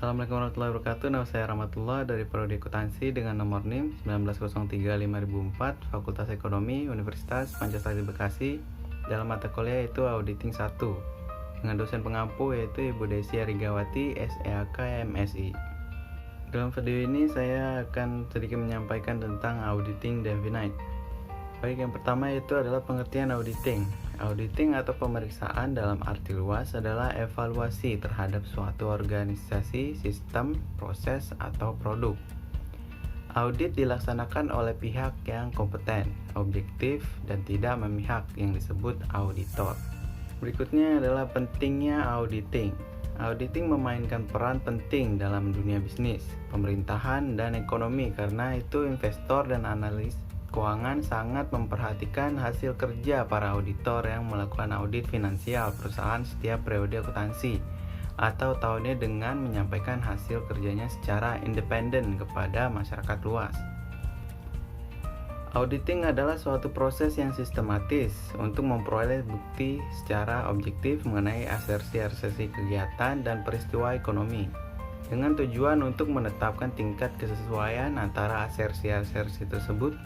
Assalamualaikum warahmatullahi wabarakatuh. Nama saya Rahmatullah dari Prodi Akuntansi dengan nomor NIM 19035004 Fakultas Ekonomi Universitas Pancasila di Bekasi dalam mata kuliah yaitu Auditing 1 dengan dosen pengampu yaitu Ibu Desi Arigawati SEAK MSI. Dalam video ini saya akan sedikit menyampaikan tentang auditing definite. Baik, yang pertama itu adalah pengertian auditing. Auditing atau pemeriksaan dalam arti luas adalah evaluasi terhadap suatu organisasi, sistem, proses, atau produk. Audit dilaksanakan oleh pihak yang kompeten, objektif, dan tidak memihak yang disebut auditor. Berikutnya adalah pentingnya auditing. Auditing memainkan peran penting dalam dunia bisnis, pemerintahan, dan ekonomi karena itu investor dan analis keuangan sangat memperhatikan hasil kerja para auditor yang melakukan audit finansial perusahaan setiap periode akuntansi atau tahunnya dengan menyampaikan hasil kerjanya secara independen kepada masyarakat luas. Auditing adalah suatu proses yang sistematis untuk memperoleh bukti secara objektif mengenai asersi-asersi kegiatan dan peristiwa ekonomi dengan tujuan untuk menetapkan tingkat kesesuaian antara asersi-asersi tersebut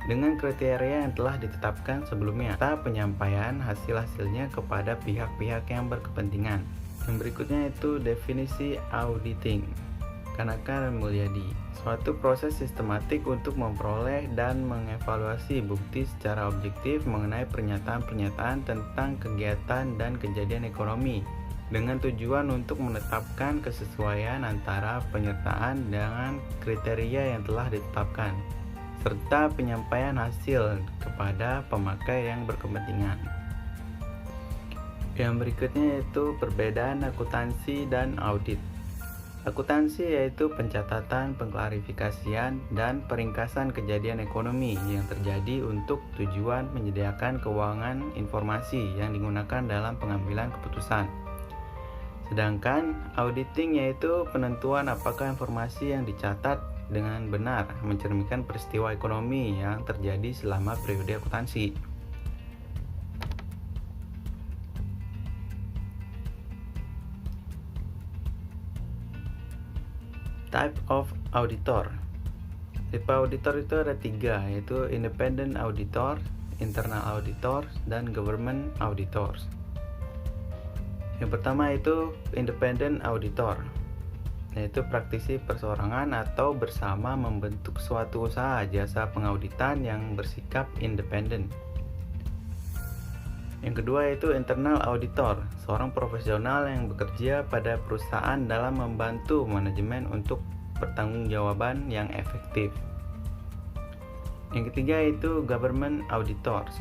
dengan kriteria yang telah ditetapkan sebelumnya, serta penyampaian hasil-hasilnya kepada pihak-pihak yang berkepentingan. Yang berikutnya itu definisi auditing. Kanaka dan Mulyadi, suatu proses sistematik untuk memperoleh dan mengevaluasi bukti secara objektif mengenai pernyataan-pernyataan tentang kegiatan dan kejadian ekonomi dengan tujuan untuk menetapkan kesesuaian antara penyertaan dengan kriteria yang telah ditetapkan, serta penyampaian hasil kepada pemakai yang berkepentingan. Yang berikutnya yaitu perbedaan akuntansi dan audit. Akuntansi yaitu pencatatan, pengklarifikasian, dan peringkasan kejadian ekonomi yang terjadi untuk tujuan menyediakan keuangan informasi yang digunakan dalam pengambilan keputusan. Sedangkan auditing yaitu penentuan apakah informasi yang dicatat dengan benar mencerminkan peristiwa ekonomi yang terjadi selama periode akuntansi. Type of auditor. Tipe auditor itu ada 3, yaitu independent auditor, internal auditor, dan government auditors. Yang pertama itu independent auditor, yaitu praktisi perseorangan atau bersama membentuk suatu usaha jasa pengauditan yang bersikap independen. Yang kedua yaitu internal auditor, seorang profesional yang bekerja pada perusahaan dalam membantu manajemen untuk pertanggungjawaban yang efektif. Yang ketiga yaitu government auditors,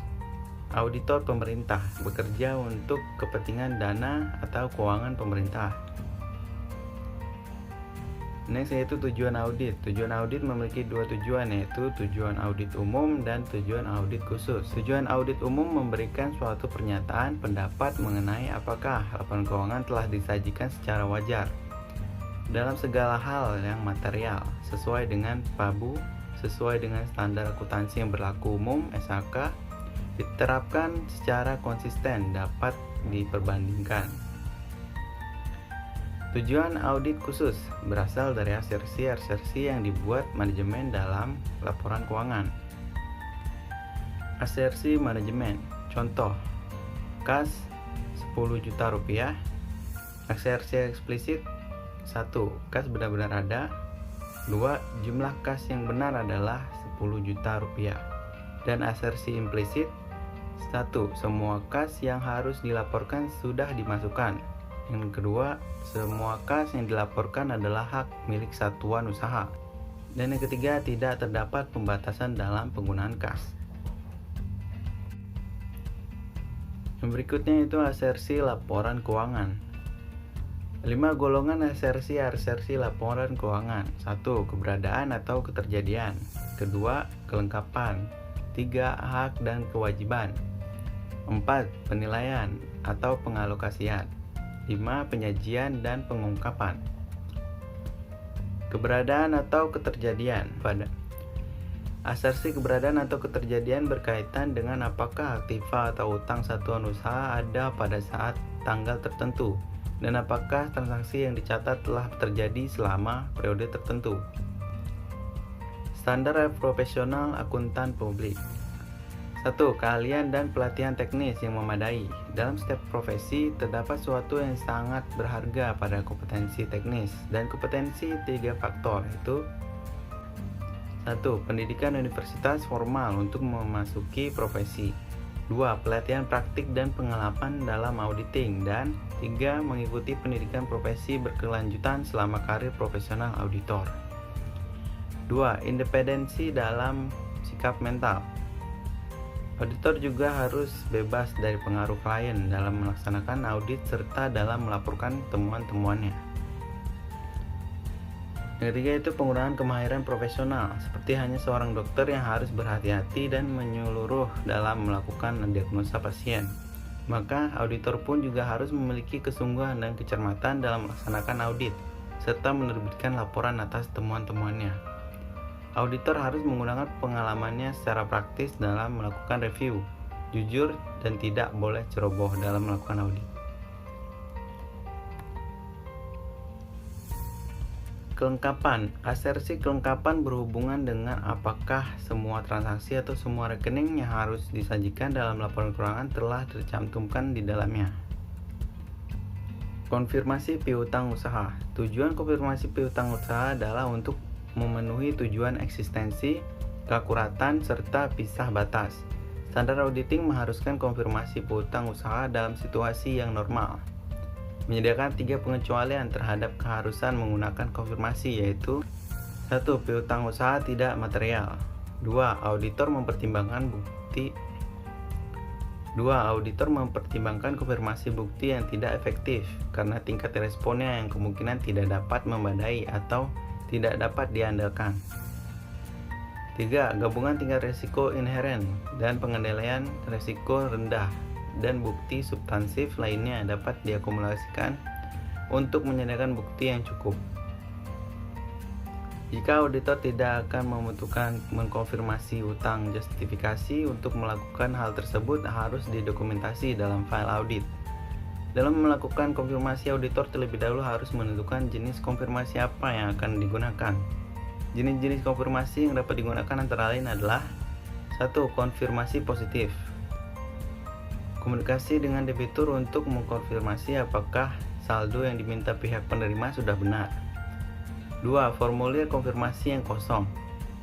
auditor pemerintah, bekerja untuk kepentingan dana atau keuangan pemerintah. Next yaitu tujuan audit. Tujuan audit memiliki 2 tujuan, yaitu tujuan audit umum dan tujuan audit khusus. Tujuan audit umum memberikan suatu pernyataan pendapat mengenai apakah laporan keuangan telah disajikan secara wajar dalam segala hal yang material, sesuai dengan PABU, sesuai dengan standar akuntansi yang berlaku umum (SAK), diterapkan secara konsisten, dapat diperbandingkan. Tujuan audit khusus berasal dari asersi-asersi yang dibuat manajemen dalam laporan keuangan. Asersi manajemen, contoh, kas 10 juta rupiah. Asersi eksplisit, 1. Kas benar-benar ada. 2. Jumlah kas yang benar adalah 10 juta rupiah. Dan asersi implisit, 1. Semua kas yang harus dilaporkan sudah dimasukkan. Yang kedua, semua kas yang dilaporkan adalah hak milik satuan usaha. Dan yang ketiga, tidak terdapat pembatasan dalam penggunaan kas. Yang berikutnya itu asersi laporan keuangan. 5 golongan asersi laporan keuangan. 1. Keberadaan atau keterjadian. 2. Kelengkapan. 3. Hak dan kewajiban. 4. Penilaian atau pengalokasian. 5. Penyajian dan pengungkapan. Keberadaan atau keterjadian. Asersi keberadaan atau keterjadian berkaitan dengan apakah aktiva atau utang satuan usaha ada pada saat tanggal tertentu dan apakah transaksi yang dicatat telah terjadi selama periode tertentu. Standar profesional akuntan publik. 1. Keahlian dan pelatihan teknis yang memadai. Dalam setiap profesi terdapat suatu yang sangat berharga pada kompetensi teknis dan kompetensi 3 faktor, yaitu 1. Pendidikan universitas formal untuk memasuki profesi. 2. Pelatihan praktik dan pengalaman dalam auditing. Dan 3. Mengikuti pendidikan profesi berkelanjutan selama karir profesional auditor. 2. Independensi dalam sikap mental. Auditor juga harus bebas dari pengaruh klien dalam melaksanakan audit serta dalam melaporkan temuan-temuannya. Yang ketiga itu penggunaan kemahiran profesional, seperti hanya seorang dokter yang harus berhati-hati dan menyeluruh dalam melakukan diagnosa pasien. Maka auditor pun juga harus memiliki kesungguhan dan kecermatan dalam melaksanakan audit, serta menerbitkan laporan atas temuan-temuannya. Auditor harus menggunakan pengalamannya secara praktis dalam melakukan review, jujur dan tidak boleh ceroboh dalam melakukan audit. Kelengkapan. Asersi kelengkapan berhubungan dengan apakah semua transaksi atau semua rekening yang harus disajikan dalam laporan keuangan telah tercantumkan di dalamnya. Konfirmasi piutang usaha. Tujuan konfirmasi piutang usaha adalah untuk memenuhi tujuan eksistensi, keakuratan, serta pisah batas. Standar auditing mengharuskan konfirmasi piutang usaha dalam situasi yang normal. Menyediakan 3 pengecualian terhadap keharusan menggunakan konfirmasi, yaitu 1. Piutang usaha tidak material. 2. Auditor mempertimbangkan konfirmasi bukti yang tidak efektif karena tingkat responnya yang kemungkinan tidak dapat memadai atau tidak dapat diandalkan. 3. Gabungan tingkat risiko inheren dan pengendalian risiko rendah dan bukti substansif lainnya dapat diakumulasikan untuk menyediakan bukti yang cukup. Jika auditor tidak akan membutuhkan mengkonfirmasi utang, justifikasi untuk melakukan hal tersebut harus didokumentasi dalam file audit. Dalam melakukan konfirmasi, auditor terlebih dahulu harus menentukan jenis konfirmasi apa yang akan digunakan. Jenis-jenis konfirmasi yang dapat digunakan antara lain adalah 1. Konfirmasi positif. Komunikasi dengan debitur untuk mengkonfirmasi apakah saldo yang diminta pihak penerima sudah benar. 2. Formulir konfirmasi yang kosong.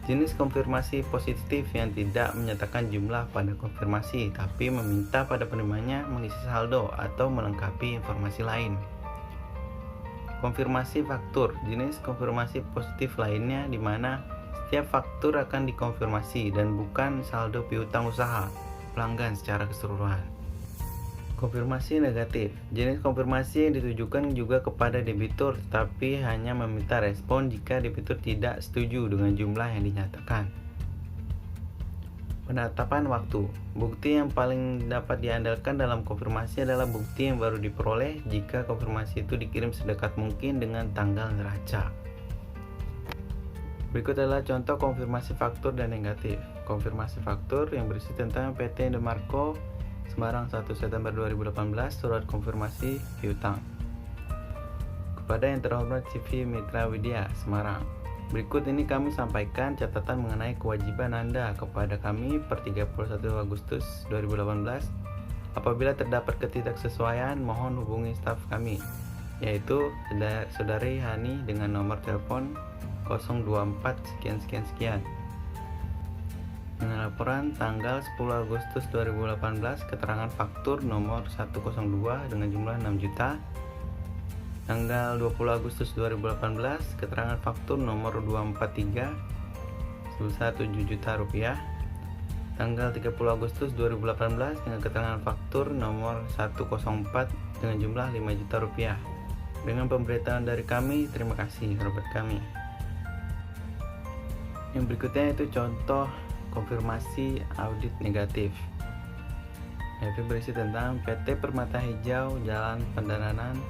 Jenis konfirmasi positif yang tidak menyatakan jumlah pada konfirmasi, tapi meminta pada penerimanya mengisi saldo atau melengkapi informasi lain. Konfirmasi faktur. Jenis konfirmasi positif lainnya di mana setiap faktur akan dikonfirmasi dan bukan saldo piutang usaha pelanggan secara keseluruhan. Konfirmasi negatif. Jenis konfirmasi yang ditujukan juga kepada debitur tetapi hanya meminta respon jika debitur tidak setuju dengan jumlah yang dinyatakan. Penetapan waktu. Bukti yang paling dapat diandalkan dalam konfirmasi adalah bukti yang baru diperoleh jika konfirmasi itu dikirim sedekat mungkin dengan tanggal neraca. Berikut adalah contoh konfirmasi faktur dan negatif. Konfirmasi faktur yang berisi tentang PT Indomarko Semarang 1 September 2018, surat konfirmasi piutang. Kepada yang terhormat CV Mitra Widya, Semarang. Berikut ini kami sampaikan catatan mengenai kewajiban Anda kepada kami per 31 Agustus 2018. Apabila terdapat ketidaksesuaian, mohon hubungi staf kami, yaitu Saudari Hani dengan nomor telepon 024 sekian. Dengan laporan tanggal 10 Agustus 2018, keterangan faktur nomor 102 dengan jumlah 6 juta. Tanggal 20 Agustus 2018, keterangan faktur nomor 243 sebesar 7 juta rupiah. Tanggal 30 Agustus 2018 dengan keterangan faktur nomor 104 dengan jumlah 5 juta rupiah. Dengan pemberitahuan dari kami, terima kasih, hormat kami. Yang berikutnya itu contoh konfirmasi audit negatif, yaitu berisi tentang PT Permata Hijau Jalan Pendananan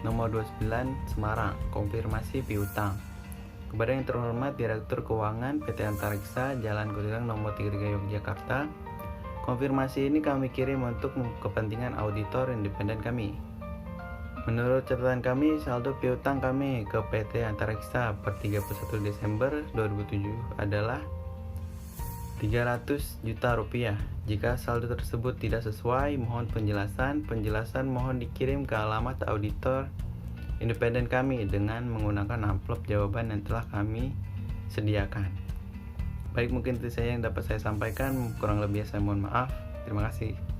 nomor 29 Semarang, konfirmasi piutang. Kepada yang terhormat Direktur Keuangan PT Antariksa Jalan Kuningan nomor 3 Yogyakarta, konfirmasi ini kami kirim untuk kepentingan auditor independen kami. Menurut catatan kami, saldo piutang kami ke PT Antariksa per 31 Desember 2007 adalah 300 juta rupiah. Jika saldo tersebut tidak sesuai, mohon penjelasan. Penjelasan mohon dikirim ke alamat auditor independen kami dengan menggunakan amplop jawaban yang telah kami sediakan. Baik, mungkin itu saja yang dapat saya sampaikan. Kurang lebih saya mohon maaf. Terima kasih.